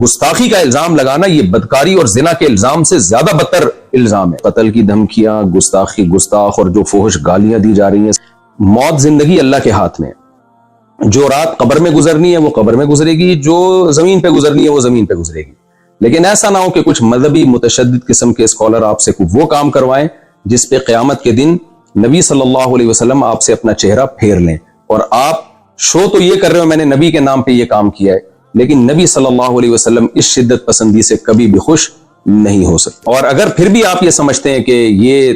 گستاخی کا الزام لگانا یہ بدکاری اور زنا کے الزام سے زیادہ بدتر الزام ہے. قتل کی دھمکیاں، گستاخ اور جو فحش گالیاں دی جا رہی ہیں. موت زندگی اللہ کے ہاتھ میں. جو رات قبر میں گزرنی ہے وہ قبر میں گزرے گی، جو زمین پہ گزرنی ہے وہ زمین پہ گزرے گی. لیکن ایسا نہ ہو کہ کچھ مذہبی متشدد قسم کے اسکالر آپ سے وہ کام کروائیں جس پہ قیامت کے دن نبی صلی اللہ علیہ وسلم آپ سے اپنا چہرہ پھیر لیں. اور آپ شو تو یہ کر رہے ہو میں نے نبی کے نام پہ یہ کام کیا ہے، لیکن نبی صلی اللہ علیہ وسلم اس شدت پسندی سے کبھی بھی خوش نہیں ہو سکتے. اور اگر پھر بھی آپ یہ سمجھتے ہیں کہ یہ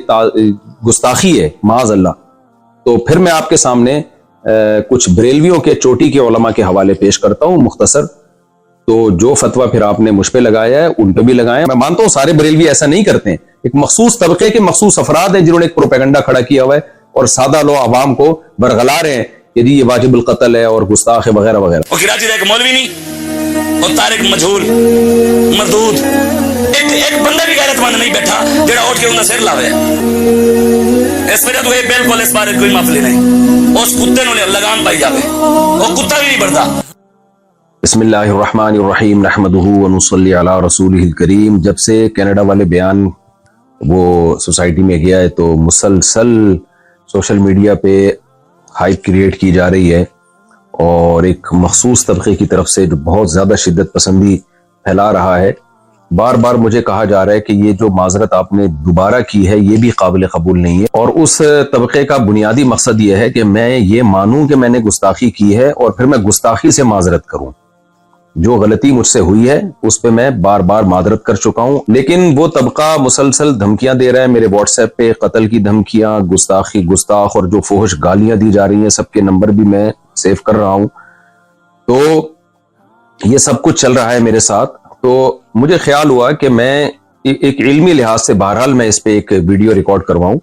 گستاخی ہے معاذ اللہ، تو پھر میں آپ کے سامنے کچھ بریلویوں کے چوٹی کے علماء کے حوالے پیش کرتا ہوں مختصر. تو جو فتویٰ پھر آپ نے مجھ پہ لگایا ہے ان پہ بھی لگائیں. میں مانتا ہوں سارے بریلوی ایسا نہیں کرتے ہیں، ایک مخصوص طبقے کے مخصوص افراد ہیں جنہوں نے ایک پروپیگنڈا کھڑا کیا ہوا ہے اور سادہ لو عوام کو برگلا رہے ہیں کہ جی یہ واجب القتل ہے اور گستاخ ہے وغیرہ وغیرہ. وہ کراچی کا ایک مولوی نہیں اور طارق مجہول مردود ایک بندہ بھی غیرت مند نہیں بیٹھا جڑا اٹھ کے انہاں سر لاوے. اس وجہ تو یہ بالکل اس بارے کوئی معافی نہیں. اس کتے نے لگام پائی جاوے، وہ کتا بھی نہیں بڑھتا. بسم اللہ الرحمن الرحیم نحمدہ ونصلی علی رسولہ الکریم. جب سے کینیڈا والے بیان وہ سوسائٹی میں گیا ہے تو مسلسل سوشل میڈیا پہ ہائپ کریٹ کی جا رہی ہے اور ایک مخصوص طبقے کی طرف سے جو بہت زیادہ شدت پسندی پھیلا رہا ہے. بار بار مجھے کہا جا رہا ہے کہ یہ جو معذرت آپ نے دوبارہ کی ہے یہ بھی قابل قبول نہیں ہے. اور اس طبقے کا بنیادی مقصد یہ ہے کہ میں یہ مانوں کہ میں نے گستاخی کی ہے اور پھر میں گستاخی سے معذرت کروں. جو غلطی مجھ سے ہوئی ہے اس پہ میں بار بار معذرت کر چکا ہوں. لیکن وہ طبقہ مسلسل دھمکیاں دے رہا ہے میرے واٹس ایپ پہ، قتل کی دھمکیاں، گستاخ اور جو فحش گالیاں دی جا رہی ہیں سب کے نمبر بھی میں سیو کر رہا ہوں. تو یہ سب کچھ چل رہا ہے میرے ساتھ. تو مجھے خیال ہوا کہ میں ایک علمی لحاظ سے بہرحال میں اس پہ ایک ویڈیو ریکارڈ کرواؤں،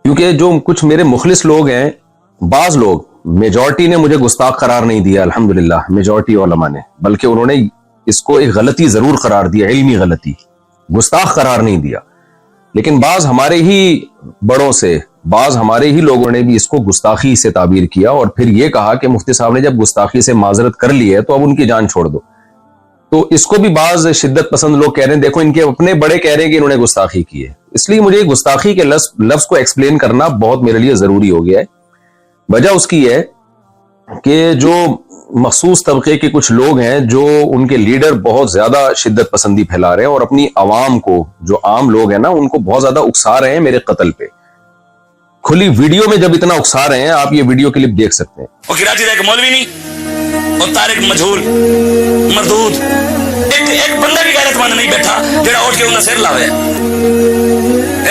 کیونکہ جو کچھ میرے مخلص لوگ ہیں، بعض لوگ، میجورٹی نے مجھے گستاخ قرار نہیں دیا الحمدللہ، میجورٹی علماء نے، بلکہ انہوں نے اس کو ایک غلطی ضرور قرار دیا، علمی غلطی، گستاخ قرار نہیں دیا. لیکن بعض ہمارے ہی بڑوں سے، بعض ہمارے ہی لوگوں نے بھی اس کو گستاخی سے تعبیر کیا اور پھر یہ کہا کہ مفتی صاحب نے جب گستاخی سے معذرت کر لی ہے تو اب ان کی جان چھوڑ دو. تو اس کو بھی بعض شدت پسند لوگ کہہ رہے ہیں دیکھو ان کے اپنے بڑے کہہ رہے ہیں کہ انہوں نے گستاخی کی ہے. اس لیے مجھے گستاخی کے لفظ کو ایکسپلین کرنا بہت میرے لیے ضروری ہو گیا ہے. وجہ اس کی ہے کہ جو مخصوص طبقے کے کچھ لوگ ہیں جو ان کے لیڈر بہت زیادہ شدت پسندی پھیلا رہے ہیں اور اپنی عوام کو، جو عام لوگ ہیں نا، ان کو بہت زیادہ اکسا رہے ہیں میرے قتل پہ. کھلی ویڈیو میں جب اتنا اکسا رہے ہیں، آپ یہ ویڈیو کلپ دیکھ سکتے ہیں. وہ کراچی کا ایک مولوی نہیں اور طارق مجہول مردود ایک بندہ بھی غیرت مند نہیں بیٹھا جڑا اٹھ کے انہاں سر لاوے.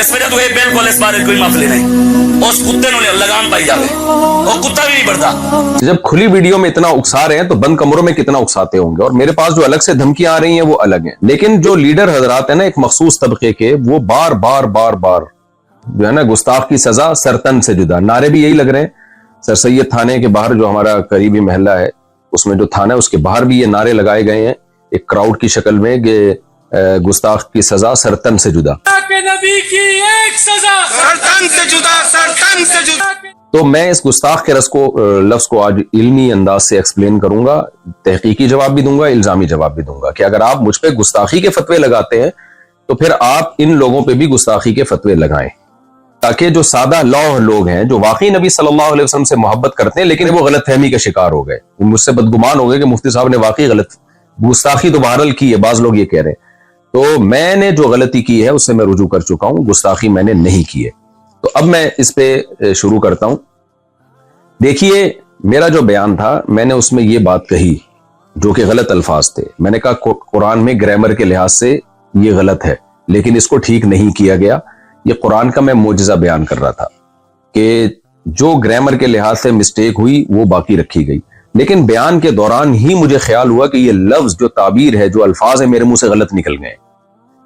اس وجہ تو یہ بالکل اس بارے کوئی معافی نہیں. اس کتے نے لگام پائی جاوے، وہ کتا بھی نہیں بڑھتا. جب کھلی ویڈیو میں اتنا اکسا رہے ہیں تو بند کمروں میں کتنا اکساتے ہوں گے. اور میرے پاس جو الگ سے دھمکیاں آ رہی ہیں وہ الگ ہیں. لیکن جو لیڈر حضرات ہیں نا ایک مخصوص طبقے کے، وہ بار بار جو ہے نا گستاخ کی سزا سرتن سے جدا، نعرے بھی یہی لگ رہے ہیں. سر سید تھانے کے باہر جو ہمارا قریبی محلہ ہے اس میں جو تھانہ ہے اس کے باہر بھی یہ نعرے لگائے گئے ہیں ایک کراؤڈ کی شکل میں کہ گستاخ کی سزا سرتن سے جدا، نبی کی ایک سزا سرتن سے جدا، سرتن سے جدا. تو میں اس گستاخ کے لفظ کو آج علمی انداز سے ایکسپلین کروں گا، تحقیقی جواب بھی دوں گا، الزامی جواب بھی دوں گا کہ اگر آپ مجھ پہ گستاخی کے فتوے لگاتے ہیں تو پھر آپ ان لوگوں پہ بھی گستاخی کے فتوے لگائیں، تاکہ جو سادہ لوح لوگ ہیں جو واقعی نبی صلی اللہ علیہ وسلم سے محبت کرتے ہیں لیکن وہ غلط فہمی کا شکار ہو گئے، وہ مجھ سے بدگمان ہو گئے کہ مفتی صاحب نے واقعی غلط گستاخی تو بہرحال کی ہے، بعض لوگ یہ کہہ رہے ہیں. تو میں نے جو غلطی کی ہے اس سے میں رجوع کر چکا ہوں، گستاخی میں نے نہیں کی ہے. تو اب میں اس پہ شروع کرتا ہوں. دیکھیے میرا جو بیان تھا میں نے اس میں یہ بات کہی جو کہ غلط الفاظ تھے. میں نے کہا قرآن میں گرامر کے لحاظ سے یہ غلط ہے لیکن اس کو ٹھیک نہیں کیا گیا. یہ قرآن کا میں معجزہ بیان کر رہا تھا کہ جو گرامر کے لحاظ سے مسٹیک ہوئی وہ باقی رکھی گئی. لیکن بیان کے دوران ہی مجھے خیال ہوا کہ یہ لفظ، جو تعبیر ہے، جو الفاظ ہیں میرے منہ سے غلط نکل گئے.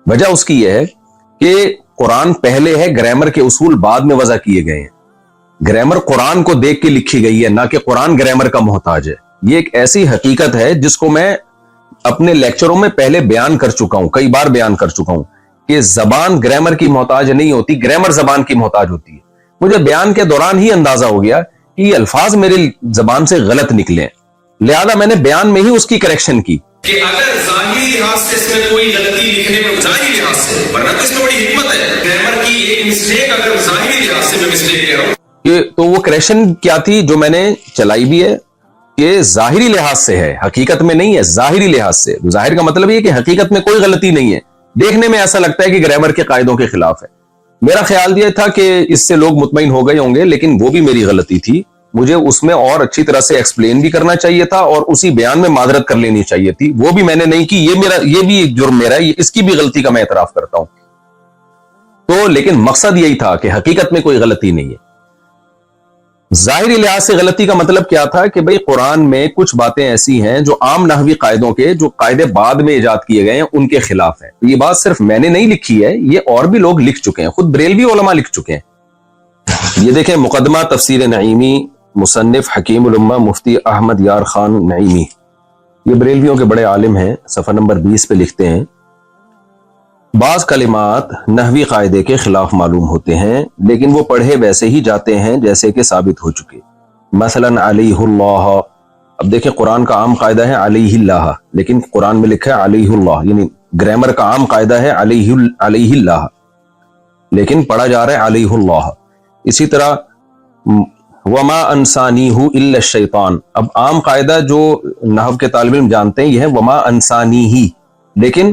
وجہ اس کی یہ ہے کہ قرآن پہلے ہے، گرامر کے اصول بعد میں وضع کیے گئے ہیں. گرامر قرآن کو دیکھ کے لکھی گئی ہے، نہ کہ قرآن گرامر کا محتاج ہے. یہ ایک ایسی حقیقت ہے جس کو میں اپنے لیکچروں میں پہلے بیان کر چکا ہوں، کئی بار بیان کر چکا ہوں کہ زبان گرامر کی محتاج نہیں ہوتی، گرامر زبان کی محتاج ہوتی ہے. مجھے بیان کے دوران ہی اندازہ ہو گیا کہ یہ الفاظ میرے زبان سے غلط نکلے ہیں، لہذا میں نے بیان میں ہی اس کی کریکشن کی. کہ اگر ظاہری لحاظ سے اس میں کوئی غلطی لکھنے میں ظاہری لحاظ سے، ورنہ تو اس میں بڑی حکمت ہے، گرامر کی ایک مسٹیک اگر ظاہری لحاظ سے میں مسٹیک کہہ رہا ہوں، تو وہ کریکشن کیا تھی جو میں نے چلائی بھی ہے کہ ظاہری لحاظ سے ہے، حقیقت میں نہیں ہے، ظاہری لحاظ سے. ظاہر کا مطلب یہ کہ حقیقت میں کوئی غلطی نہیں ہے، دیکھنے میں ایسا لگتا ہے کہ گرامر کے قاعدوں کے خلاف ہے. میرا خیال یہ تھا کہ اس سے لوگ مطمئن ہو گئے ہوں گے، لیکن وہ بھی میری غلطی تھی. مجھے اس میں اور اچھی طرح سے ایکسپلین بھی کرنا چاہیے تھا اور اسی بیان میں معذرت کر لینی چاہیے تھی. وہ بھی میں نے نہیں کی. یہ بھی ایک جرم میرا ہے، اس کی بھی غلطی کا میں اعتراف کرتا ہوں. تو لیکن مقصد یہی تھا کہ حقیقت میں کوئی غلطی نہیں ہے. ظاہری لحاظ سے غلطی کا مطلب کیا تھا کہ بھئی قرآن میں کچھ باتیں ایسی ہیں جو عام نحوی قاعدوں کے، جو قاعدے بعد میں ایجاد کیے گئے ہیں، ان کے خلاف ہیں. یہ بات صرف میں نے نہیں لکھی ہے، یہ اور بھی لوگ لکھ چکے ہیں، خود بریلوی علماء لکھ چکے ہیں. یہ دیکھیں مقدمہ تفسیر نعیمی، مصنف حکیم الامہ مفتی احمد یار خان نعیمی، یہ بریلویوں کے بڑے عالم ہیں. صفحہ نمبر 20 پہ لکھتے ہیں، بعض کلمات نحوی قاعدے کے خلاف معلوم ہوتے ہیں لیکن وہ پڑھے ویسے ہی جاتے ہیں جیسے کہ ثابت ہو چکے. مثلا علیہ اللہ، اب دیکھیں قرآن کا عام قاعدہ ہے علیہ اللہ، لیکن قرآن میں لکھا ہے علیہ اللہ، یعنی گرامر کا عام قاعدہ ہے علیہ اللہ، لیکن پڑھا جا رہا ہے علیہ اللہ. اسی طرح وما انسانیہ الا الشیطان، اب عام قاعدہ جو نحو کے طالب علم جانتے ہیں یہ ہے وما انسانیہ، لیکن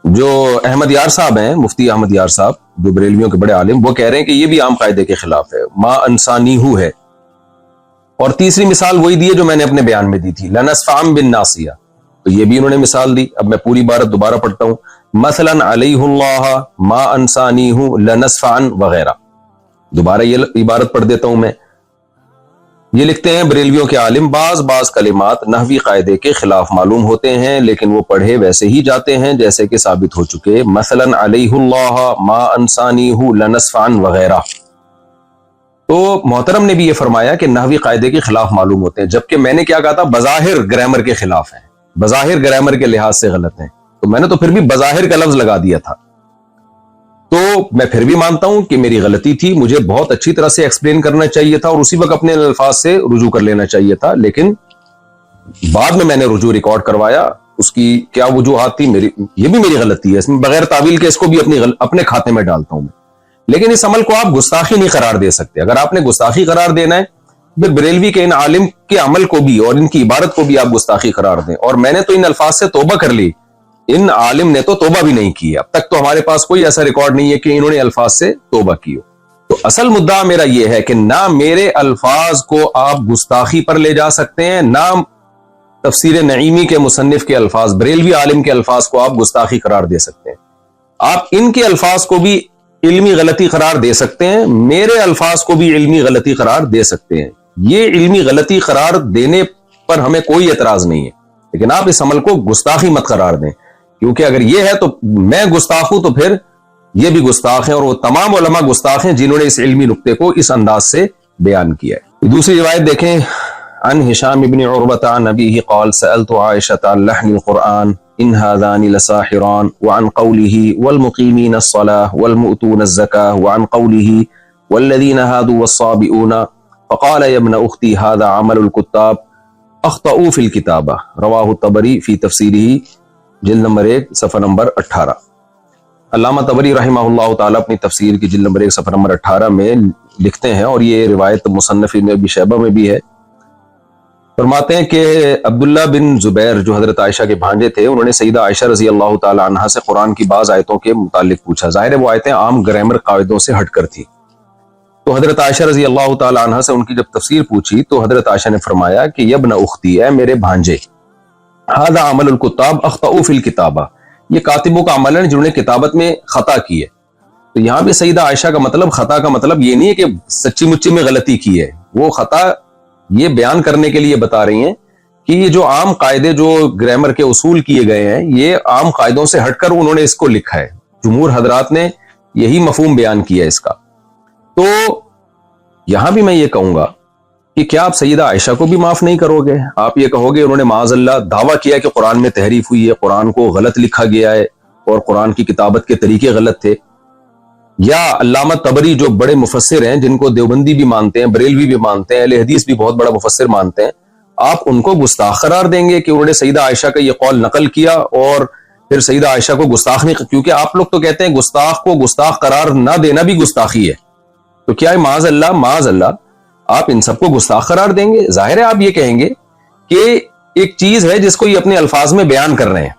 جو احمد یار صاحب ہیں، مفتی احمد یار صاحب جو بریلویوں کے بڑے عالم، وہ کہہ رہے ہیں کہ یہ بھی عام قاعدے کے خلاف ہے، ما انسانیہ ہے. اور تیسری مثال وہی دی ہے جو میں نے اپنے بیان میں دی تھی، لنصفعن بالناصیہ، تو یہ بھی انہوں نے مثال دی. اب میں پوری عبارت دوبارہ پڑھتا ہوں، مثلا علیہ اللہ ما انسانیہ لنصفعن وغیرہ. دوبارہ یہ عبارت پڑھ دیتا ہوں میں. یہ لکھتے ہیں بریلویوں کے عالم، بعض کلمات نحوی قاعدے کے خلاف معلوم ہوتے ہیں لیکن وہ پڑھے ویسے ہی جاتے ہیں جیسے کہ ثابت ہو چکے، مثلا علیہ اللہ ما انسانیہ لنصفعن وغیرہ. تو محترم نے بھی یہ فرمایا کہ نحوی قاعدے کے خلاف معلوم ہوتے ہیں، جبکہ میں نے کیا کہا تھا، بظاہر گرامر کے خلاف ہیں، بظاہر گرامر کے لحاظ سے غلط ہیں. تو میں نے تو پھر بھی بظاہر کا لفظ لگا دیا تھا. تو میں پھر بھی مانتا ہوں کہ میری غلطی تھی، مجھے بہت اچھی طرح سے ایکسپلین کرنا چاہیے تھا اور اسی وقت اپنے الفاظ سے رجوع کر لینا چاہیے تھا، لیکن بعد میں نے رجوع ریکارڈ کروایا. اس کی کیا وجوہات تھی، یہ بھی میری غلطی ہے، اس میں بغیر تعویل کے اس کو بھی اپنے کھاتے میں ڈالتا ہوں میں. لیکن اس عمل کو آپ گستاخی نہیں قرار دے سکتے. اگر آپ نے گستاخی قرار دینا ہے پھر بریلوی کے ان عالم کے عمل کو بھی اور ان کی عبارت کو بھی آپ گستاخی قرار دیں. اور میں نے تو ان الفاظ سے توبہ کر لی، ان عالم نے تو توبہ بھی نہیں کی ہے. اب تک تو ہمارے پاس کوئی ایسا ریکارڈ نہیں ہے کہ انہوں نے الفاظ سے توبہ کی ہو. تو اصل مدعا میرا یہ ہے کہ نہ میرے الفاظ کو آپ گستاخی پر لے جا سکتے ہیں، نہ تفسیر نعیمی کے مصنف کے الفاظ، بریلوی عالم کے الفاظ کو آپ گستاخی قرار دے سکتے ہیں. آپ ان کے الفاظ کو بھی علمی غلطی قرار دے سکتے ہیں، میرے الفاظ کو بھی علمی غلطی قرار دے سکتے ہیں. یہ علمی غلطی قرار دینے پر ہمیں کوئی اعتراض نہیں ہے، لیکن آپ اس عمل کو گستاخی مت قرار دیں، کیونکہ اگر یہ ہے تو میں گستاخ ہوں تو پھر یہ بھی گستاخ ہیں، اور وہ تمام علماء گستاخ ہیں جنہوں نے اس علمی نقطے کو اس انداز سے بیان کیا ہے. دوسری روایت دیکھیں، عن ہشام بن عروۃ عن ابیہ قال سألت عائشة عن لحن القرآن ان هذان لساحران وعن قوله والمقيمين الصلاة والمؤتون الزكاة وعن قوله والذين هادوا والصابئون فقال يا ابن اختي هذا عمل الكتاب اخطأوا في الكتابة. رواه الطبری فی تفسیرہ جلد نمبر 1 صفحہ نمبر 18. علامہ طبری رحمہ اللہ تعالیٰ اپنی تفسیر کی جلد نمبر 1 صفحہ نمبر 18 میں لکھتے ہیں، اور یہ روایت مصنف ابن ابی شیبہ میں بھی ہے. فرماتے ہیں کہ عبداللہ بن زبیر جو حضرت عائشہ کے بھانجے تھے، انہوں نے سیدہ عائشہ رضی اللہ تعالی عنہا سے قرآن کی بعض آیتوں کے متعلق پوچھا. ظاہر ہے وہ آیتیں عام گرامر قاعدوں سے ہٹ کر تھیں. تو حضرت عائشہ رضی اللہ تعالی عنہا سے ان کی جب تفسیر پوچھی تو حضرت عائشہ نے فرمایا کہ یا ابن اختی، اے میرے بھانجے، ھذا عمل الکتاب اخطئوا فی الکتابہ، یہ کاتبوں کا عمل ہے جنہوں نے کتابت میں خطا کی ہے. تو یہاں بھی سیدہ عائشہ کا مطلب، خطا کا مطلب یہ نہیں ہے کہ سچی مچی میں غلطی کی ہے، وہ خطا یہ بیان کرنے کے لیے بتا رہی ہیں کہ یہ جو عام قاعدے جو گرامر کے اصول کیے گئے ہیں، یہ عام قاعدوں سے ہٹ کر انہوں نے اس کو لکھا ہے. جمہور حضرات نے یہی مفہوم بیان کیا ہے اس کا. تو یہاں بھی میں یہ کہوں گا کہ کیا آپ سیدہ عائشہ کو بھی معاف نہیں کرو گے؟ آپ یہ کہو گے انہوں نے معاذ اللہ دعویٰ کیا کہ قرآن میں تحریف ہوئی ہے، قرآن کو غلط لکھا گیا ہے اور قرآن کی کتابت کے طریقے غلط تھے. یا علامہ طبری جو بڑے مفسر ہیں، جن کو دیوبندی بھی مانتے ہیں، بریلوی بھی مانتے ہیں، اہل حدیث بھی بہت بڑا مفسر مانتے ہیں، آپ ان کو گستاخ قرار دیں گے کہ انہوں نے سیدہ عائشہ کا یہ قول نقل کیا اور پھر سیدہ عائشہ کو گستاخ نہیں، کیونکہ آپ لوگ تو کہتے ہیں گستاخ کو گستاخ قرار نہ دینا بھی گستاخی ہے، تو کیا ہے معاذ اللہ آپ ان سب کو گستاخ قرار دیں گے؟ ظاہر ہے آپ یہ کہیں گے کہ ایک چیز ہے جس کو یہ اپنے الفاظ میں بیان کر رہے ہیں،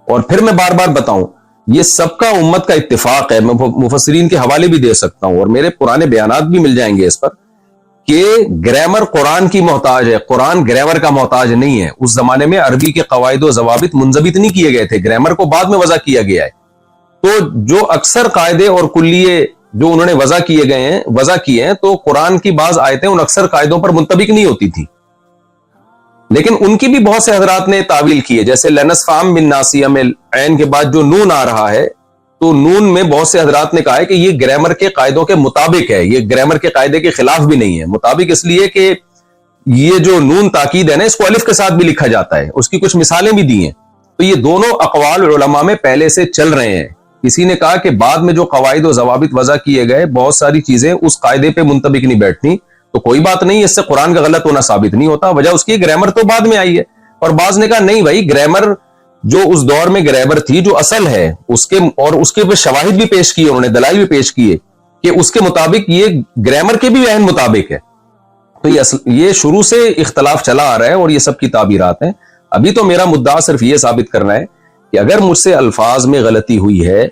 اور پھر میں بار بار بتاؤں یہ سب کا امت کا اتفاق ہے، میں مفسرین کے حوالے بھی دے سکتا ہوں اور میرے پرانے بیانات بھی مل جائیں گے اس پر، کہ گرامر قرآن کی محتاج ہے، قرآن گرامر کا محتاج نہیں ہے۔ اس زمانے میں عربی کے قواعد و ضوابط منضبط نہیں کیے گئے تھے، گرامر کو بعد میں وضع کیا گیا ہے، تو جو اکثر قاعدے اور کلیے جو انہوں نے وضع کیے ہیں تو قرآن کی بعض آیتیں ان اکثر قاعدوں پر منطبق نہیں ہوتی تھی، لیکن ان کی بھی بہت سے حضرات نے تعویل کی ہے، جیسے لنسفام من ناسیہ میں عین کے بعد جو نون آ رہا ہے، تو نون میں بہت سے حضرات نے کہا ہے کہ یہ گرامر کے قاعدوں کے مطابق ہے، یہ گرامر کے قاعدے کے خلاف بھی نہیں ہے، مطابق اس لیے کہ یہ جو نون تاکید ہے نا اس کو الف کے ساتھ بھی لکھا جاتا ہے، اس کی کچھ مثالیں بھی دی ہیں، تو یہ دونوں اقوال علماء میں پہلے سے چل رہے ہیں۔ کسی نے کہا کہ بعد میں جو قواعد و ضوابط وضع کیے گئے بہت ساری چیزیں اس قاعدے پہ منطبق نہیں بیٹھتی، تو کوئی بات نہیں، اس سے قرآن کا غلط ہونا ثابت نہیں ہوتا، وجہ اس کی گرامر تو بعد میں آئی ہے۔ اور بعض نے کہا نہیں بھائی، گرامر جو اس دور میں گرامر تھی جو اصل ہے اس کے پہ شواہد بھی پیش کیے، انہوں نے دلائل بھی پیش کیے کہ اس کے مطابق یہ گرامر کے بھی عین مطابق ہے، تو یہ شروع سے اختلاف چلا آ رہا ہے اور یہ سب کی تعبیرات ہیں۔ ابھی تو میرا مدعا صرف یہ ثابت کرنا ہے کہ اگر مجھ سے الفاظ میں غلطی ہوئی ہے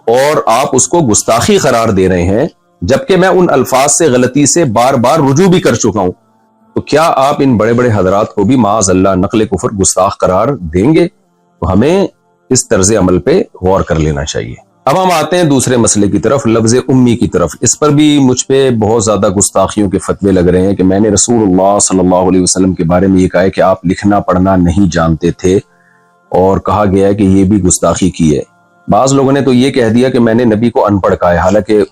اور آپ اس کو گستاخی قرار دے رہے ہیں جبکہ میں ان الفاظ سے غلطی سے بار بار رجوع بھی کر چکا ہوں، تو کیا آپ ان بڑے بڑے حضرات کو بھی معاذ اللہ نقل کفر گستاخ قرار دیں گے؟ تو ہمیں اس طرز عمل پہ غور کر لینا چاہیے۔ اب ہم آتے ہیں دوسرے مسئلے کی طرف، لفظ امی کی طرف۔ اس پر بھی مجھ پہ بہت زیادہ گستاخیوں کے فتوے لگ رہے ہیں کہ میں نے رسول اللہ صلی اللہ علیہ وسلم کے بارے میں یہ کہا ہے کہ آپ لکھنا پڑھنا نہیں جانتے تھے، اور کہا گیا ہے کہ یہ بھی گستاخی کی ہے۔ بعض لوگوں نے تو یہ کہہ دیا کہ میں نے نبی کو ان پڑھ کہا ہے، حالانکہ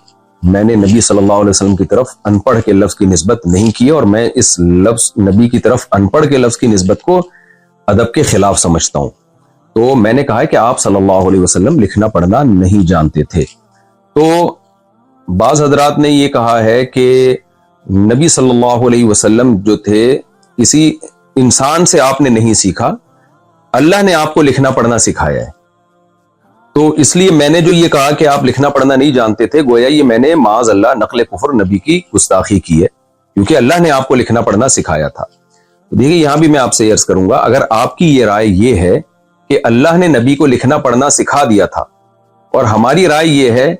میں نے نبی صلی اللہ علیہ وسلم کی طرف ان پڑھ کے لفظ کی نسبت نہیں کی، اور میں اس لفظ نبی کی طرف ان پڑھ کے لفظ کی نسبت کو ادب کے خلاف سمجھتا ہوں۔ تو میں نے کہا ہے کہ آپ صلی اللہ علیہ وسلم لکھنا پڑھنا نہیں جانتے تھے۔ تو بعض حضرات نے یہ کہا ہے کہ نبی صلی اللہ علیہ وسلم جو تھے کسی انسان سے آپ نے نہیں سیکھا، اللہ نے آپ کو لکھنا پڑھنا سکھایا ہے، تو اس لیے میں نے جو یہ کہا کہ آپ لکھنا پڑھنا نہیں جانتے تھے، گویا یہ میں نے معاذ اللہ نقل کفر نبی کی گستاخی کی ہے، کیونکہ اللہ نے آپ کو لکھنا پڑھنا سکھایا تھا۔ دیکھیے یہاں بھی میں آپ سے عرض کروں گا، اگر آپ کی یہ رائے یہ ہے کہ اللہ نے نبی کو لکھنا پڑھنا سکھا دیا تھا، اور ہماری رائے یہ ہے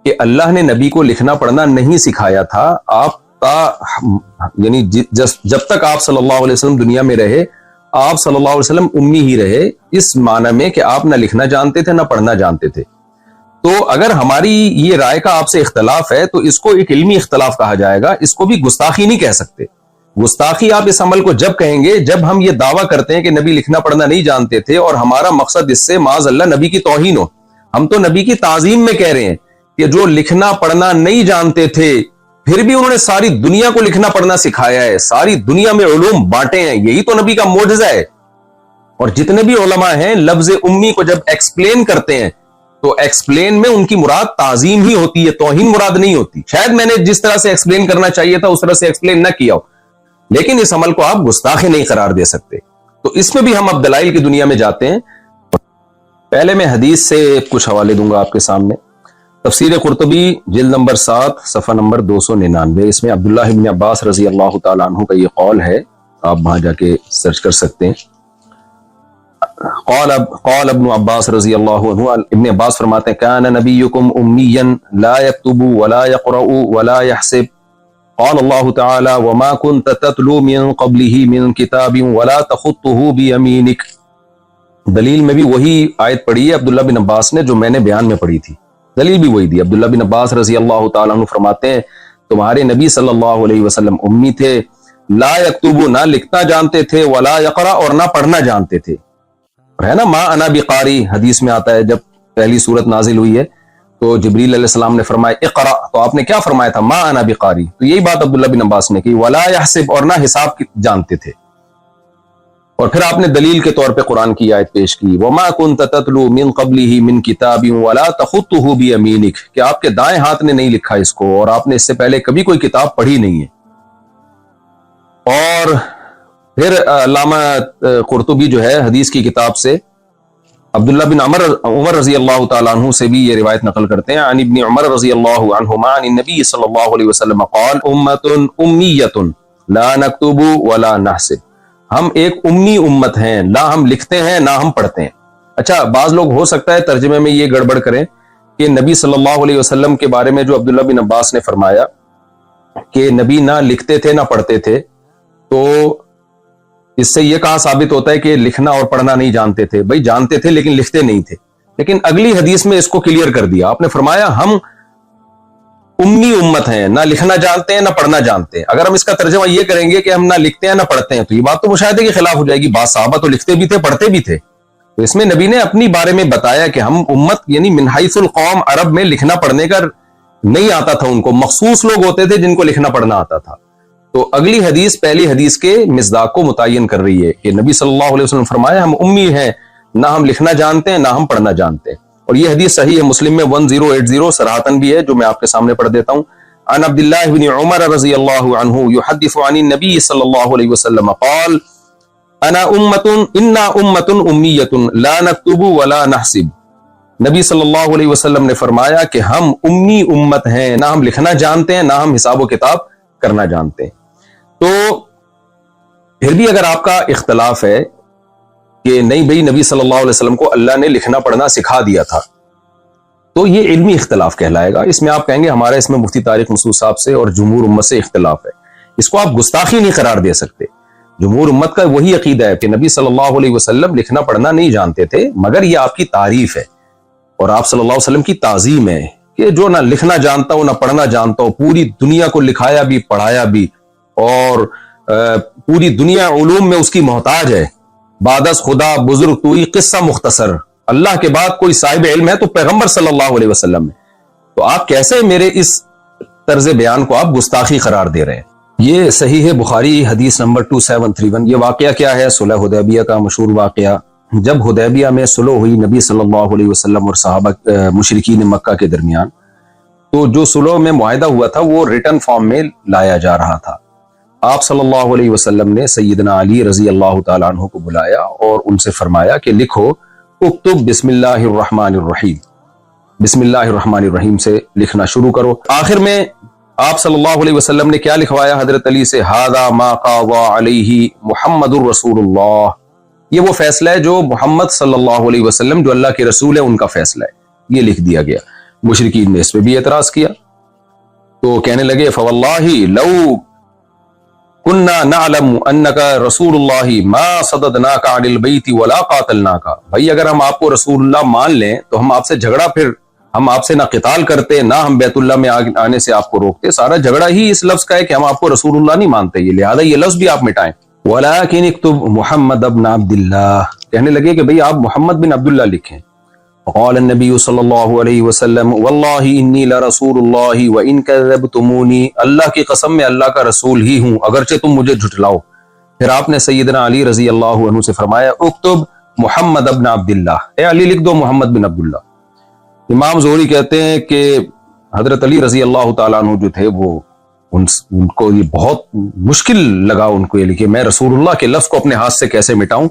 کہ اللہ نے نبی کو لکھنا پڑھنا نہیں سکھایا تھا، یعنی جب تک آپ صلی اللہ علیہ وسلم دنیا میں رہے آپ صلی اللہ علیہ وسلم امی ہی رہے، اس معنی میں کہ آپ نہ لکھنا جانتے تھے نہ پڑھنا جانتے تھے، تو اگر ہماری یہ رائے کا آپ سے اختلاف ہے تو اس کو ایک علمی اختلاف کہا جائے گا، اس کو بھی گستاخی نہیں کہہ سکتے۔ گستاخی آپ اس عمل کو جب کہیں گے جب ہم یہ دعویٰ کرتے ہیں کہ نبی لکھنا پڑھنا نہیں جانتے تھے اور ہمارا مقصد اس سے معاذ اللہ نبی کی توہین ہو۔ ہم تو نبی کی تعظیم میں کہہ رہے ہیں کہ جو لکھنا پڑھنا نہیں جانتے تھے پھر بھی انہوں نے ساری دنیا کو لکھنا پڑھنا سکھایا ہے، ساری دنیا میں علوم بانٹے ہیں، یہی تو نبی کا معجزہ ہے۔ اور جتنے بھی علماء ہیں لفظ امی کو جب ایکسپلین کرتے ہیں تو ایکسپلین میں ان کی مراد تعظیم ہی ہوتی ہے، توہین مراد نہیں ہوتی۔ شاید میں نے جس طرح سے ایکسپلین کرنا چاہیے تھا اس طرح سے ایکسپلین نہ کیا ہو، لیکن اس عمل کو آپ گستاخی نہیں قرار دے سکتے۔ تو اس میں بھی ہم اب دلائل کی دنیا میں جاتے ہیں۔ پہلے میں حدیث سے کچھ حوالے دوں گا آپ کے سامنے۔ تفسیر قرطبی جلد نمبر 7 صفحہ نمبر 299، اس میں عبداللہ ابن عباس رضی اللہ تعالیٰ عنہ کا یہ قول ہے، آپ وہاں جا کے سرچ کر سکتے ہیں۔ قال ابن عباس رضی اللہ عنہ، ابن عباس فرماتے ہیں کان نبیکم امیا لا یکتب ولا یقرأ ولا یحسب، قال اللہ تعالی وما كنت تتلو من قبله من کتاب ولا تخطه بیمینک۔ دلیل میں بھی وہی آیت پڑھی ہے عبداللہ بن عباس نے جو میں نے بیان میں پڑھی تھی، دلیل بھی وہی دی۔ عبداللہ بن عباس رضی اللہ تعالیٰ عنہ فرماتے ہیں تمہارے نبی صلی اللہ علیہ وسلم امی تھے، لا یکتبو نہ لکھنا جانتے تھے، ولا یقرأ اور نہ پڑھنا جانتے تھے، ہے نا ما انا بقاری حدیث میں آتا ہے جب پہلی سورت نازل ہوئی ہے تو جبریل علیہ السلام نے فرمایا اقرأ، تو آپ نے کیا فرمایا تھا ما انا بقاری، تو یہی بات عبداللہ بن عباس نے کی، ولا یحسب اور نہ حساب جانتے تھے۔ اور پھر آپ نے دلیل کے طور پہ قرآن کی آیت پیش کی وما كنت تتلو من قبله من کتاب ولا تخطه بیمینک، کہ آپ کے دائیں ہاتھ نے نہیں لکھا اس کو اور آپ نے اس سے پہلے کبھی کوئی کتاب پڑھی نہیں ہے۔ اور پھر علامہ قرطبی جو ہے حدیث کی کتاب سے عبداللہ بن عمر رضی اللہ تعالیٰ عنہ سے بھی یہ روایت نقل کرتے ہیں، عن ابن عمر رضی اللہ عنہما عن النبی صلی اللہ علیہ وسلم قال امت امیت لا نکتب ولا نحسب، ہم ایک امی امت ہیں، نہ ہم لکھتے ہیں نہ ہم پڑھتے ہیں۔ اچھا، بعض لوگ ہو سکتا ہے ترجمے میں یہ گڑبڑ کریں کہ نبی صلی اللہ علیہ وسلم کے بارے میں جو عبداللہ بن عباس نے فرمایا کہ نبی نہ لکھتے تھے نہ پڑھتے تھے، تو اس سے یہ کہا ثابت ہوتا ہے کہ لکھنا اور پڑھنا نہیں جانتے تھے۔ بھائی جانتے تھے لیکن لکھتے نہیں تھے، لیکن اگلی حدیث میں اس کو کلیئر کر دیا، آپ نے فرمایا ہم امی امت ہیں، نہ لکھنا جانتے ہیں نہ پڑھنا جانتے ہیں۔ اگر ہم اس کا ترجمہ یہ کریں گے کہ ہم نہ لکھتے ہیں نہ پڑھتے ہیں، تو یہ بات تو مشاہدے کے خلاف ہو جائے گی۔ بعض صحابہ تو لکھتے بھی تھے پڑھتے بھی تھے، تو اس میں نبی نے اپنی بارے میں بتایا کہ ہم امت یعنی من حیث القوم، عرب میں لکھنا پڑھنے کا نہیں آتا تھا ان کو، مخصوص لوگ ہوتے تھے جن کو لکھنا پڑھنا آتا تھا۔ تو اگلی حدیث پہلی حدیث کے مصداق کو متعین کر رہی ہے کہ نبی صلی اللہ علیہ وسلم فرمایا ہم امی ہیں، نہ ہم لکھنا جانتے ہیں نہ ہم پڑھنا جانتے ہیں۔ اور یہ حدیث صحیح ہے، مسلم میں 1080 صراحتاً بھی ہے، جو میں آپ کے سامنے پڑھ دیتا ہوں۔ عن عبداللہ بن عمر رضی اللہ عنہ یحدث عن النبی صلی اللہ علیہ وسلم قال انا امت امیت لا نکتب ولا نحسب، نبی صلی اللہ علیہ وسلم نے فرمایا کہ ہم امی امت ہیں، نہ ہم لکھنا جانتے ہیں نہ ہم حساب و کتاب کرنا جانتے ہیں۔ تو پھر بھی اگر آپ کا اختلاف ہے کہ نہیں بھئی نبی صلی اللہ علیہ وسلم کو اللہ نے لکھنا پڑھنا سکھا دیا تھا، تو یہ علمی اختلاف کہلائے گا۔ اس میں آپ کہیں گے ہمارا اس میں مفتی طارق مسعود صاحب سے اور جمہور امت سے اختلاف ہے، اس کو آپ گستاخی نہیں قرار دے سکتے۔ جمہور امت کا وہی عقیدہ ہے کہ نبی صلی اللہ علیہ وسلم لکھنا پڑھنا نہیں جانتے تھے، مگر یہ آپ کی تعریف ہے اور آپ صلی اللہ علیہ وسلم کی تعظیم ہے کہ جو نہ لکھنا جانتا ہو نہ پڑھنا جانتا ہو، پوری دنیا کو لکھایا بھی پڑھایا بھی، اور پوری دنیا علوم میں اس کی محتاج ہے۔ بعد از خدا بزرگ توئی قصہ مختصر، اللہ کے بعد کوئی صاحب علم ہے تو پیغمبر صلی اللہ علیہ وسلم ہے، تو آپ کیسے میرے اس طرز بیان کو آپ گستاخی قرار دے رہے ہیں؟ یہ صحیح ہے بخاری حدیث نمبر 2731۔ یہ واقعہ کیا ہے؟ صلح حدیبیہ کا مشہور واقعہ۔ جب حدیبیہ میں صلح ہوئی نبی صلی اللہ علیہ وسلم اور صحابہ مشرکین مکہ کے درمیان، تو جو صلح میں معاہدہ ہوا تھا وہ ریٹن فارم میں لایا جا رہا تھا۔ آپ صلی اللہ علیہ وسلم نے سیدنا علی رضی اللہ تعالیٰ عنہ کو بلایا اور ان سے فرمایا کہ لکھو، اکتب بسم اللہ الرحمن الرحیم، بسم اللہ الرحمن الرحیم سے لکھنا شروع کرو۔ آخر میں آپ صلی اللہ علیہ وسلم نے کیا لکھوایا حضرت علی سے؟ ھذا ما قضى علیہ محمد الرسول اللہ، یہ وہ فیصلہ ہے جو محمد صلی اللہ علیہ وسلم جو اللہ کے رسول ہے ان کا فیصلہ ہے، یہ لکھ دیا گیا۔ مشرکین نے اس پہ بھی اعتراض کیا، تو کہنے لگے فواللہ لو کننا نعلم انک رسول اللہ ما صددناک عن البیت ولا قاتلناک، بھائی اگر ہم آپ کو رسول اللہ مان لیں تو ہم آپ سے جھگڑا، پھر ہم آپ سے نہ قتال کرتے نہ ہم بیت اللہ میں آنے سے آپ کو روکتے، سارا جھگڑا ہی اس لفظ کا ہے کہ ہم آپ کو رسول اللہ نہیں مانتے، یہ لہذا یہ لفظ بھی آپ مٹائیں۔ ولیکن اکتب محمد ابن عبد اللہ، کہنے لگے کہ بھئی آپ محمد بن عبداللہ لکھیں۔ قال النبی صلی اللہ علیہ وسلم واللہ انی لرسول اللہ وان کذبتمونی، اللہ کی قسم میں اللہ کا رسول ہی ہوں اگرچہ تم مجھے جھٹلاؤ۔ پھر آپ نے سیدنا علی رضی اللہ عنہ سے فرمایا اکتب محمد ابن عبداللہ، اے علی لکھ دو محمد بن عبداللہ۔ امام زہری کہتے ہیں کہ حضرت علی رضی اللہ تعالیٰ عنہ جو تھے وہ ان کو یہ بہت مشکل لگا، ان کو یہ لکھے میں رسول اللہ کے لفظ کو اپنے ہاتھ سے کیسے مٹاؤں۔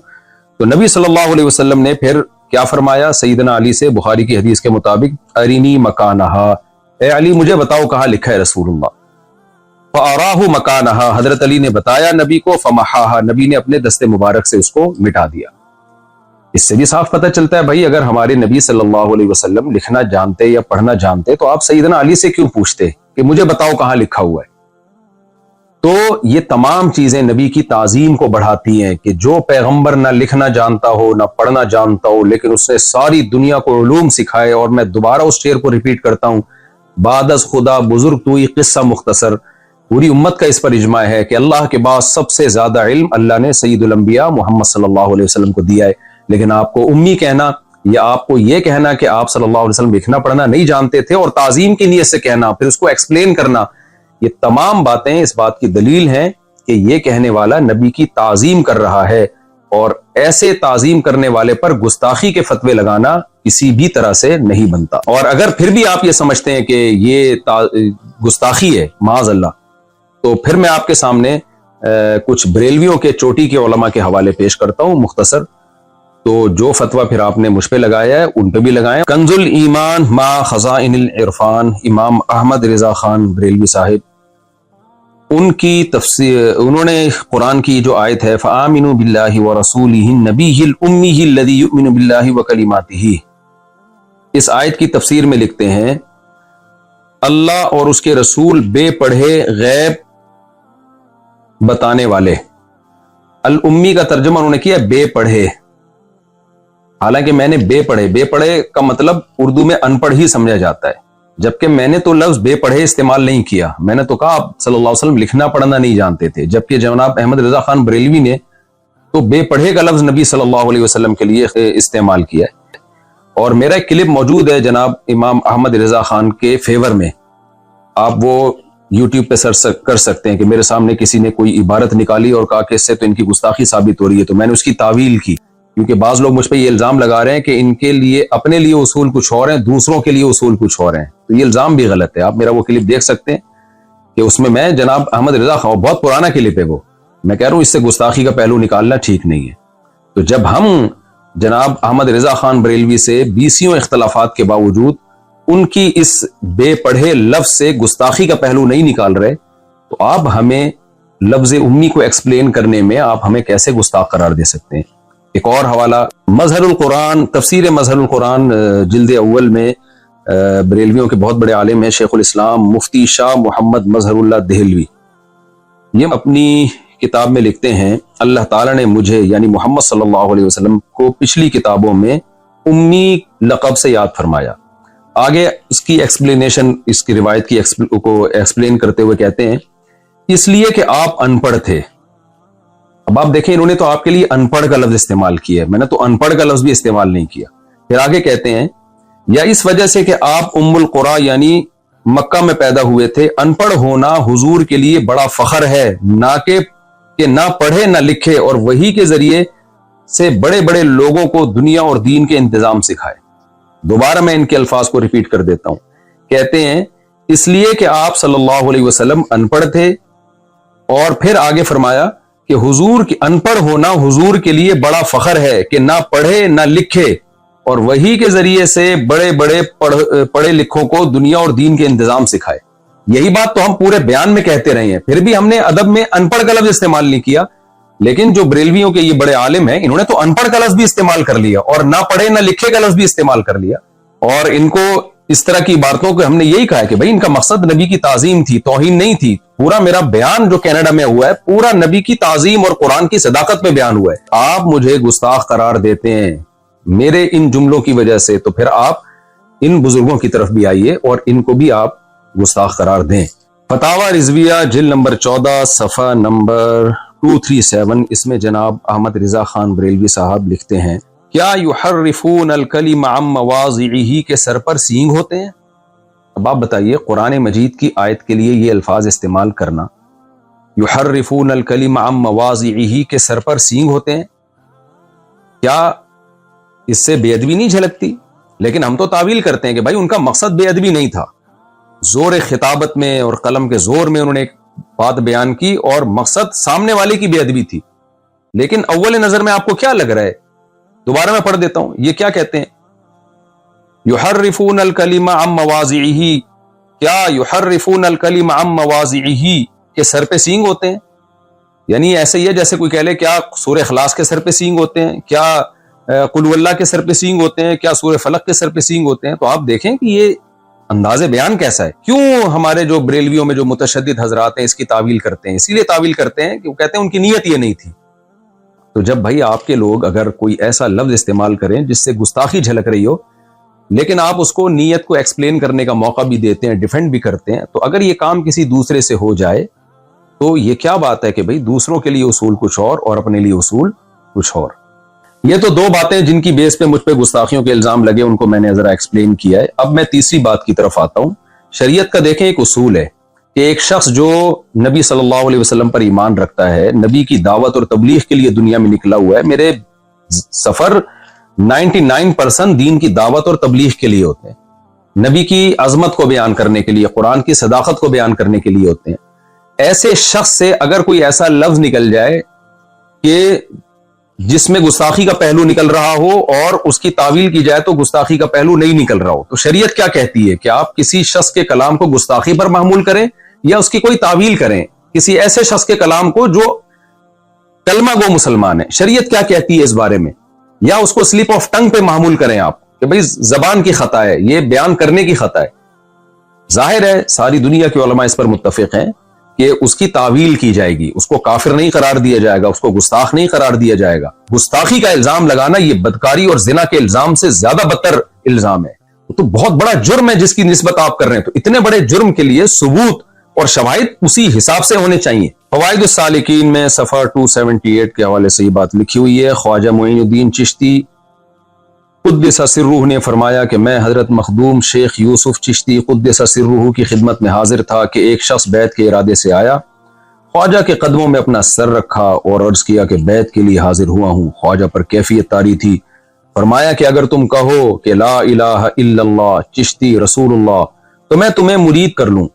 تو نبی صلی اللہ علیہ وسلم نے پھر کیا فرمایا سیدنا علی سے؟ بخاری کی حدیث کے مطابق ارینی مکانہا، اے علی مجھے بتاؤ کہاں لکھا ہے رسول اللہ۔ فاراہ مکانہا، حضرت علی نے بتایا نبی کو، فمحاہا، نبی نے اپنے دست مبارک سے اس کو مٹا دیا۔ اس سے بھی صاف پتہ چلتا ہے بھائی اگر ہمارے نبی صلی اللہ علیہ وسلم لکھنا جانتے یا پڑھنا جانتے تو آپ سیدنا علی سے کیوں پوچھتے کہ مجھے بتاؤ کہاں لکھا ہوا ہے؟ تو یہ تمام چیزیں نبی کی تعظیم کو بڑھاتی ہیں کہ جو پیغمبر نہ لکھنا جانتا ہو نہ پڑھنا جانتا ہو لیکن اس نے ساری دنیا کو علوم سکھائے، اور میں دوبارہ اس شعر کو ریپیٹ کرتا ہوں، بعد از خدا بزرگ توئی قصہ مختصر، پوری امت کا اس پر اجماع ہے کہ اللہ کے بعد سب سے زیادہ علم اللہ نے سید الانبیاء محمد صلی اللہ علیہ وسلم کو دیا ہے، لیکن آپ کو امی کہنا یا آپ کو یہ کہنا کہ آپ صلی اللہ علیہ وسلم لکھنا پڑھنا نہیں جانتے تھے اور تعظیم کی نیت سے کہنا، پھر اس کو ایکسپلین کرنا، یہ تمام باتیں اس بات کی دلیل ہیں کہ یہ کہنے والا نبی کی تعظیم کر رہا ہے، اور ایسے تعظیم کرنے والے پر گستاخی کے فتوے لگانا کسی بھی طرح سے نہیں بنتا۔ اور اگر پھر بھی آپ یہ سمجھتے ہیں کہ یہ گستاخی ہے معاذ اللہ، تو پھر میں آپ کے سامنے کچھ بریلویوں کے چوٹی کے علماء کے حوالے پیش کرتا ہوں مختصر، تو جو فتویٰ پھر آپ نے مجھ پہ لگایا ہے ان پہ بھی لگائیں۔ کنز الایمان ما خزائن العرفان، امام احمد رضا خان بریلوی صاحب، ان کی تفسیر، انہوں نے قرآن کی جو آیت ہے فآمنوا باللہ ورسولہ النبی الأمی الذی یؤمن باللہ وکلماتہ، اس آیت کی تفسیر میں لکھتے ہیں اللہ اور اس کے رسول بے پڑھے غیب بتانے والے۔ الامی کا ترجمہ انہوں نے کیا بے پڑھے، حالانکہ میں نے بے پڑھے کا مطلب اردو میں ان پڑھ ہی سمجھا جاتا ہے، جبکہ میں نے تو لفظ بے پڑھے استعمال نہیں کیا، میں نے تو کہا آپ صلی اللہ علیہ وسلم لکھنا پڑھنا نہیں جانتے تھے، جبکہ جناب احمد رضا خان بریلوی نے تو بے پڑھے کا لفظ نبی صلی اللہ علیہ وسلم کے لیے استعمال کیا ہے۔ اور میرا ایک کلپ موجود ہے جناب امام احمد رضا خان کے فیور میں، آپ وہ یوٹیوب پہ سرچ کر سکتے ہیں کہ میرے سامنے کسی نے کوئی عبارت نکالی اور کہا کہ اس سے تو ان کی گستاخی ثابت ہو رہی ہے، تو میں نے اس کی تعویل کی، کیونکہ بعض لوگ مجھ پہ یہ الزام لگا رہے ہیں کہ ان کے لیے اپنے لیے اصول کچھ اور ہیں، دوسروں کے لیے اصول کچھ اور ہیں، تو یہ الزام بھی غلط ہے۔ آپ میرا وہ کلپ دیکھ سکتے ہیں کہ اس میں جناب احمد رضا خان، بہت پرانا کلپ ہے وہ، میں کہہ رہا ہوں اس سے گستاخی کا پہلو نکالنا ٹھیک نہیں ہے۔ تو جب ہم جناب احمد رضا خان بریلوی سے بیسیوں اختلافات کے باوجود ان کی اس بے پڑھے لفظ سے گستاخی کا پہلو نہیں نکال رہے، تو آپ ہمیں لفظ امی کو ایکسپلین کرنے میں آپ ہمیں کیسے گستاخ قرار دے سکتے ہیں؟ ایک اور حوالہ مظہر القرآن، تفسیر مظہر القرآن جلد اول میں بریلویوں کے بہت بڑے عالم ہیں شیخ الاسلام مفتی شاہ محمد مظہر اللہ دہلوی، یہ اپنی کتاب میں لکھتے ہیں اللہ تعالیٰ نے مجھے یعنی محمد صلی اللہ علیہ وسلم کو پچھلی کتابوں میں امی لقب سے یاد فرمایا۔ آگے اس کی ایکسپلینیشن، اس کی روایت کی کو ایکسپلین کرتے ہوئے کہتے ہیں اس لیے کہ آپ ان پڑھ تھے۔ اب آپ دیکھیں انہوں نے تو آپ کے لیے ان پڑھ کا لفظ استعمال کیا، میں نے تو ان پڑھ کا لفظ بھی استعمال نہیں کیا۔ پھر آگے کہتے ہیں یا اس وجہ سے کہ آپ ام القریٰ یعنی مکہ میں پیدا ہوئے تھے، ان پڑھ ہونا حضور کے لیے بڑا فخر ہے، نہ کہ نہ پڑھے نہ لکھے اور وحی کے ذریعے سے بڑے بڑے لوگوں کو دنیا اور دین کے انتظام سکھائے۔ دوبارہ میں ان کے الفاظ کو ریپیٹ کر دیتا ہوں، کہتے ہیں اس لیے کہ آپ صلی اللہ علیہ وسلم ان پڑھ تھے، اور پھر آگے فرمایا کہ حضور کی ان پڑھ ہونا حضور کے لیے بڑا فخر ہے کہ نہ پڑھے نہ لکھے اور وحی کے ذریعے سے بڑے بڑے پڑھے لکھوں کو دنیا اور دین کے انتظام سکھائے۔ یہی بات تو ہم پورے بیان میں کہتے رہے ہیں، پھر بھی ہم نے ادب میں ان پڑھ کا لفظ استعمال نہیں کیا، لیکن جو بریلویوں کے یہ بڑے عالم ہیں انہوں نے تو ان پڑھ کا لفظ بھی استعمال کر لیا اور نہ پڑھے نہ لکھے کا لفظ بھی استعمال کر لیا، اور ان کو اس طرح کی باتوں کو ہم نے یہی کہا کہ بھائی ان کا مقصد نبی کی تعظیم تھی، توہین نہیں تھی۔ پورا میرا بیان جو کینیڈا میں ہوا ہے پورا نبی کی تعظیم اور قرآن کی صداقت میں بیان ہوا ہے۔ آپ مجھے گستاخ قرار دیتے ہیں میرے ان جملوں کی وجہ سے، تو پھر آپ ان بزرگوں کی طرف بھی آئیے اور ان کو بھی آپ گستاخ قرار دیں۔ فتاوی رضویہ جلد نمبر 14 صفحہ نمبر 237، اس میں جناب احمد رضا خان بریلوی صاحب لکھتے ہیں کیا یحرفون الکلم عن مواضعہ کے سر پر سینگ ہوتے ہیں؟ اب آپ بتائیے قرآن مجید کی آیت کے لیے یہ الفاظ استعمال کرنا، یحرفون الکلم عن مواضعہ کے سر پر سینگ ہوتے ہیں، کیا اس سے بے ادبی نہیں جھلکتی؟ لیکن ہم تو تعویل کرتے ہیں کہ بھائی ان کا مقصد بے ادبی نہیں تھا، زور خطابت میں اور قلم کے زور میں انہوں نے ایک بات بیان کی اور مقصد سامنے والے کی بے ادبی تھی۔ لیکن اول نظر میں آپ کو کیا لگ رہا ہے؟ دوبارہ میں پڑھ دیتا ہوں، یہ کیا کہتے ہیں یحرفون الکلم عن مواضعہ، کیا یحرفون الکلم عن مواضعہ کے سر پہ سینگ ہوتے ہیں؟ یعنی ایسے ہی ہے جیسے کوئی کہہ لے کیا سورہ اخلاص کے سر پہ سینگ ہوتے ہیں، کیا قل واللہ کے سر پہ سینگ ہوتے ہیں، کیا سورہ فلق کے سر پہ سینگ ہوتے ہیں؟ تو آپ دیکھیں کہ یہ انداز بیان کیسا ہے۔ کیوں ہمارے جو بریلویوں میں جو متشدد حضرات ہیں اس کی تعویل کرتے ہیں؟ اسی لیے تعویل کرتے ہیں کہ وہ کہتے ہیں ان کی نیت یہ نہیں تھی۔ تو جب بھائی آپ کے لوگ اگر کوئی ایسا لفظ استعمال کریں جس سے گستاخی جھلک رہی ہو، لیکن آپ اس کو نیت کو ایکسپلین کرنے کا موقع بھی دیتے ہیں، ڈیفینڈ بھی کرتے ہیں، تو اگر یہ کام کسی دوسرے سے ہو جائے تو یہ کیا بات ہے کہ بھائی دوسروں کے لیے اصول کچھ اور اپنے لیے اصول کچھ اور۔ یہ تو دو باتیں جن کی بیس پہ مجھ پہ گستاخیوں کے الزام لگے، ان کو میں نے ذرا ایکسپلین کیا ہے۔ اب میں تیسری بات کی طرف آتا ہوں۔ شریعت کا دیکھیں ایک اصول ہے کہ ایک شخص جو نبی صلی اللہ علیہ وسلم پر ایمان رکھتا ہے، نبی کی دعوت اور تبلیغ کے لیے دنیا میں نکلا ہوا ہے۔ میرے سفر 99% دین کی دعوت اور تبلیغ کے لیے ہوتے ہیں، نبی کی عظمت کو بیان کرنے کے لیے، قرآن کی صداقت کو بیان کرنے کے لیے ہوتے ہیں۔ ایسے شخص سے اگر کوئی ایسا لفظ نکل جائے کہ جس میں گستاخی کا پہلو نکل رہا ہو اور اس کی تعویل کی جائے تو گستاخی کا پہلو نہیں نکل رہا ہو، تو شریعت کیا کہتی ہے کہ آپ کسی شخص کے کلام کو گستاخی پر محمول کریں یا اس کی کوئی تعویل کریں کسی ایسے شخص کے کلام کو جو کلمہ گو مسلمان ہے؟ شریعت کیا کہتی ہے اس بارے میں؟ یا اس کو سلپ آف ٹنگ پہ محمول کریں آپ کہ بھئی زبان کی خطا ہے، یہ بیان کرنے کی خطا ہے؟ ظاہر ہے ساری دنیا کے علماء اس پر متفق ہیں کہ اس کی تعویل کی جائے گی، اس کو کافر نہیں قرار دیا جائے گا، اس کو گستاخ نہیں قرار دیا جائے گا۔ گستاخی کا الزام لگانا یہ بدکاری اور زنا کے الزام سے زیادہ بدتر الزام ہے، تو بہت بڑا جرم ہے جس کی نسبت آپ کر رہے ہیں، تو اتنے بڑے جرم کے لیے ثبوت اور شواہد اسی حساب سے ہونے چاہیے۔ فوائد السالکین میں صفحہ 278 کے حوالے سے یہ بات لکھی ہوئی ہے۔ خواجہ معین الدین چشتی قدس سرہ نے فرمایا کہ میں حضرت مخدوم شیخ یوسف چشتی قدس سرہ کی خدمت میں حاضر تھا کہ ایک شخص بیعت کے ارادے سے آیا، خواجہ کے قدموں میں اپنا سر رکھا اور عرض کیا کہ بیعت کے لیے حاضر ہوا ہوں۔ خواجہ پر کیفیت طاری تھی، فرمایا کہ اگر تم کہو کہ لا الہ الا اللہ چشتی رسول اللہ تو میں تمہیں مرید کر لوں۔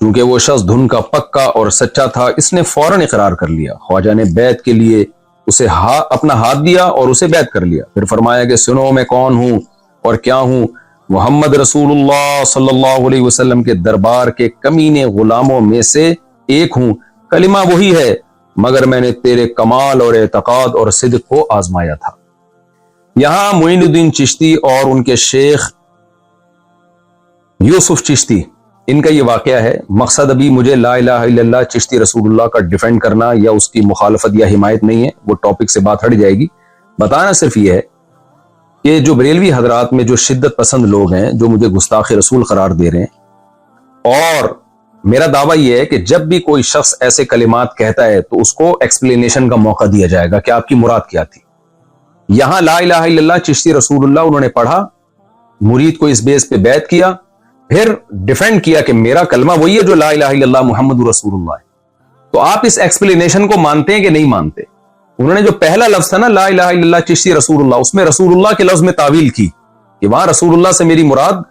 چونکہ وہ شخص دھن کا پکا اور سچا تھا، اس نے فوراً اقرار کر لیا۔ خواجہ نے بیعت کے لیے اسے اپنا ہاتھ دیا اور اسے بیعت کر لیا، پھر فرمایا کہ سنو میں کون ہوں اور کیا ہوں، محمد رسول اللہ صلی اللہ علیہ وسلم کے دربار کے کمینے غلاموں میں سے ایک ہوں، کلمہ وہی ہے مگر میں نے تیرے کمال اور اعتقاد اور صدق کو آزمایا تھا۔ یہاں معین الدین چشتی اور ان کے شیخ یوسف چشتی ان کا یہ واقعہ ہے۔ مقصد ابھی مجھے لا الہ الا اللہ چشتی رسول اللہ کا ڈیفینڈ کرنا یا اس کی مخالفت یا حمایت نہیں ہے، وہ ٹاپک سے بات ہٹ جائے گی۔ بتانا صرف یہ ہے کہ جو بریلوی حضرات میں جو شدت پسند لوگ ہیں جو مجھے گستاخ رسول قرار دے رہے ہیں، اور میرا دعویٰ یہ ہے کہ جب بھی کوئی شخص ایسے کلمات کہتا ہے تو اس کو ایکسپلینیشن کا موقع دیا جائے گا کہ آپ کی مراد کیا تھی۔ یہاں لا الہ الا اللہ چشتی رسول اللہ انہوں نے پڑھا، مرید کو اس بیس پہ بیعت کیا، پھر ڈیفینڈ کیا کہ میرا کلمہ وہی ہے جو لا الہ الا اللہ محمد رسول اللہ ہے۔ تو آپ اس ایکسپلینیشن کو مانتے ہیں کہ نہیں مانتے؟ انہوں نے جو پہلا لفظ تھا نا لا الہ الا اللہ چشتی رسول اللہ، اس میں رسول اللہ کے لفظ میں تعویل کی کہ وہاں رسول اللہ سے میری مراد